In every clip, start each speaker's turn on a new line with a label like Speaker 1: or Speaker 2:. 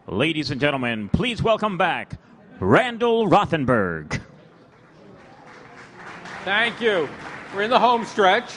Speaker 1: Ladies and gentlemen, please welcome back Randall Rothenberg.
Speaker 2: Thank you. We're in the home stretch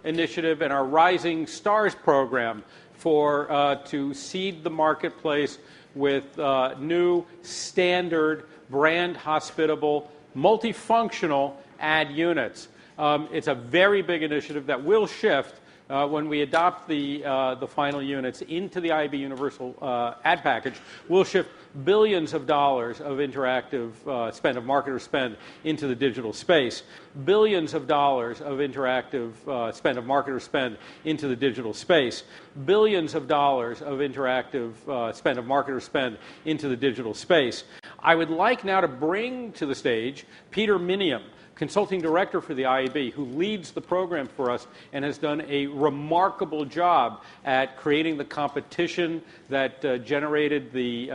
Speaker 2: initiative and our Rising Stars program to seed the marketplace with new standard brand hospitable multifunctional ad units. It's a very big initiative that will shift when we adopt the final units into the IAB Universal ad package. We'll shift billions of dollars of interactive spend, of marketer spend, into the digital space. Billions of dollars of interactive spend, of marketer spend, into the digital space. Billions of dollars of interactive spend, of marketer spend, into the digital space. I would like now to bring to the stage Peter Minium, Consulting Director for the IAB, who leads the program for us and has done a remarkable job at creating the competition that generated the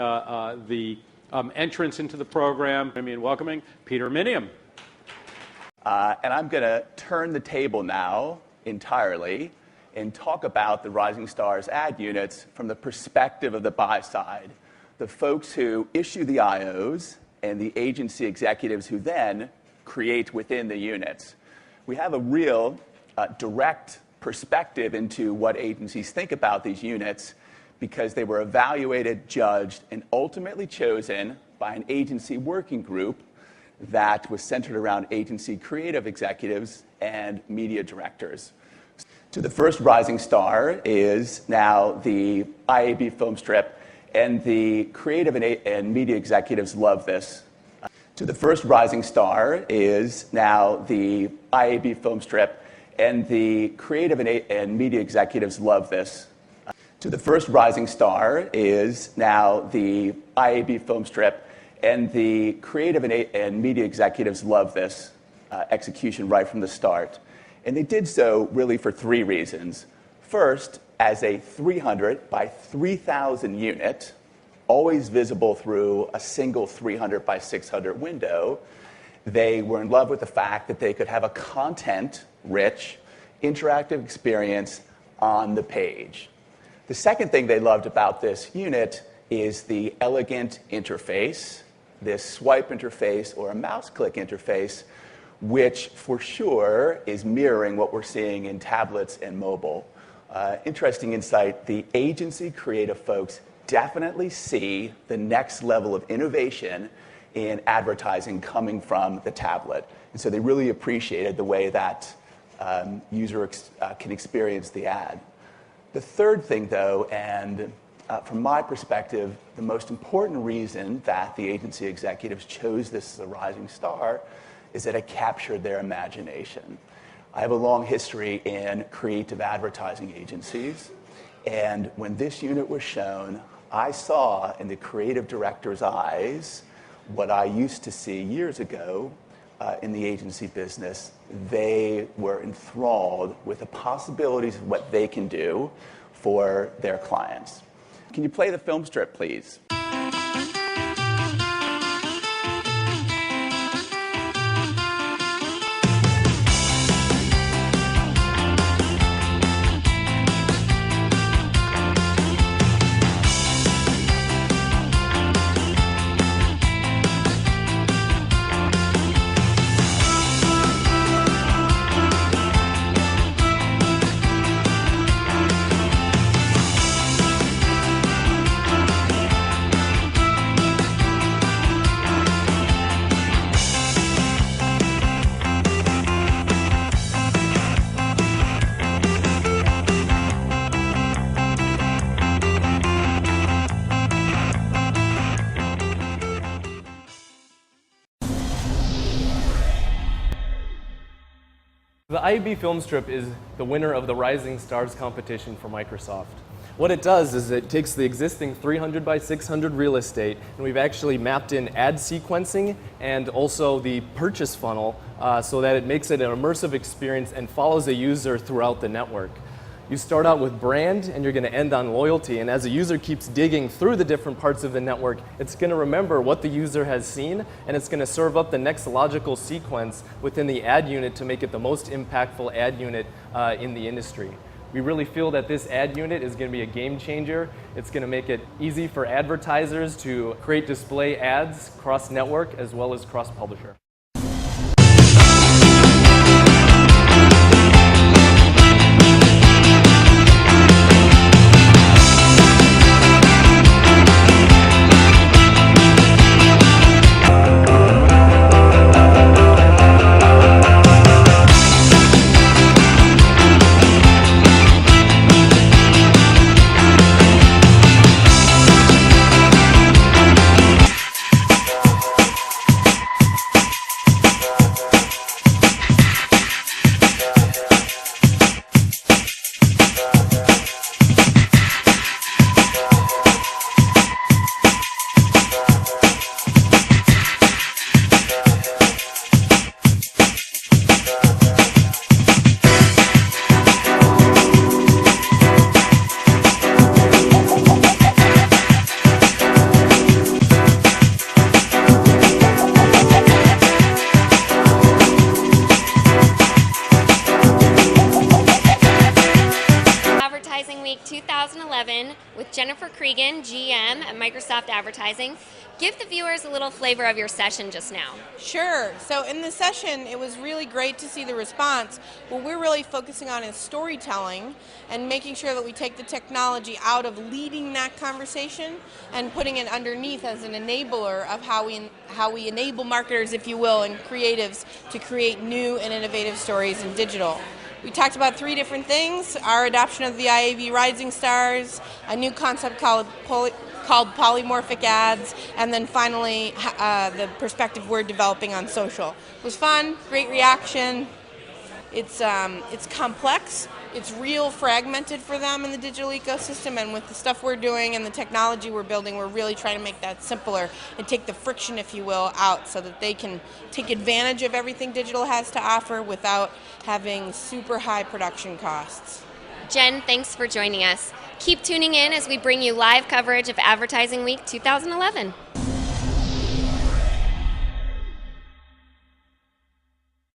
Speaker 2: entrance into the program. I mean, welcoming Peter Minium.
Speaker 3: And I'm going to turn the table now entirely and talk about the Rising Stars ad units from the perspective of the buy side, the folks who issue the IOs and the agency executives who then create within the units. We have a real direct perspective into what agencies think about these units because they were evaluated, judged, and ultimately chosen by an agency working group that was centered around agency creative executives and media directors. So the first rising star is now the IAB film strip, and the creative and media executives love this. So the first rising star is now the IAB film strip, and the creative and media executives love this. So the first rising star is now the IAB film strip, and the creative and media executives love this execution right from the start. And they did so really for three reasons. First, as a 300 by 3,000 unit, always visible through a single 300 by 600 window, they were in love with the fact that they could have a content-rich, interactive experience on the page. The second thing they loved about this unit is the elegant interface, this swipe interface or a mouse click interface, which for sure is mirroring what we're seeing in tablets and mobile. Interesting insight, the agency creative folks definitely see the next level of innovation in advertising coming from the tablet. And so they really appreciated the way that user can experience the ad. The third thing, though, and from my perspective, the most important reason that the agency executives chose this as a rising star is that it captured their imagination. I have a long history in creative advertising agencies, and when this unit was shown, I saw in the creative director's eyes what I used to see years ago in the agency business. They were enthralled with the possibilities of what they can do for their clients. Can you play the film strip, please?
Speaker 4: The IAB film strip is the winner of the Rising Stars competition for Microsoft. What it does is it takes the existing 300 by 600 real estate, and we've actually mapped in ad sequencing and also the purchase funnel so that it makes it an immersive experience and follows a user throughout the network. You start out with brand and you're going to end on loyalty, and as a user keeps digging through the different parts of the network, it's going to remember what the user has seen, and it's going to serve up the next logical sequence within the ad unit to make it the most impactful ad unit in the industry. We really feel that this ad unit is going to be a game changer. It's going to make it easy for advertisers to create display ads cross-network as well as cross-publisher.
Speaker 5: Week 2011 with Jennifer Cregan, GM at Microsoft Advertising. Give the viewers a little flavor of your session just now.
Speaker 6: Sure. So in the session, it was really great to see the response. What we're really focusing on is storytelling and making sure that we take the technology out of leading that conversation and putting it underneath as an enabler of how we enable marketers, if you will, and creatives to create new and innovative stories in digital. We talked about 3 different things: our adoption of the IAB Rising Stars, a new concept called polymorphic ads, and then finally the perspective we're developing on social. It was fun, great reaction. It's complex. It's real fragmented for them in the digital ecosystem, and with the stuff we're doing and the technology we're building, we're really trying to make that simpler and take the friction, if you will, out so that they can take advantage of everything digital has to offer without having super high production costs.
Speaker 5: Jen, thanks for joining us. Keep tuning in as we bring you live coverage of Advertising Week 2011.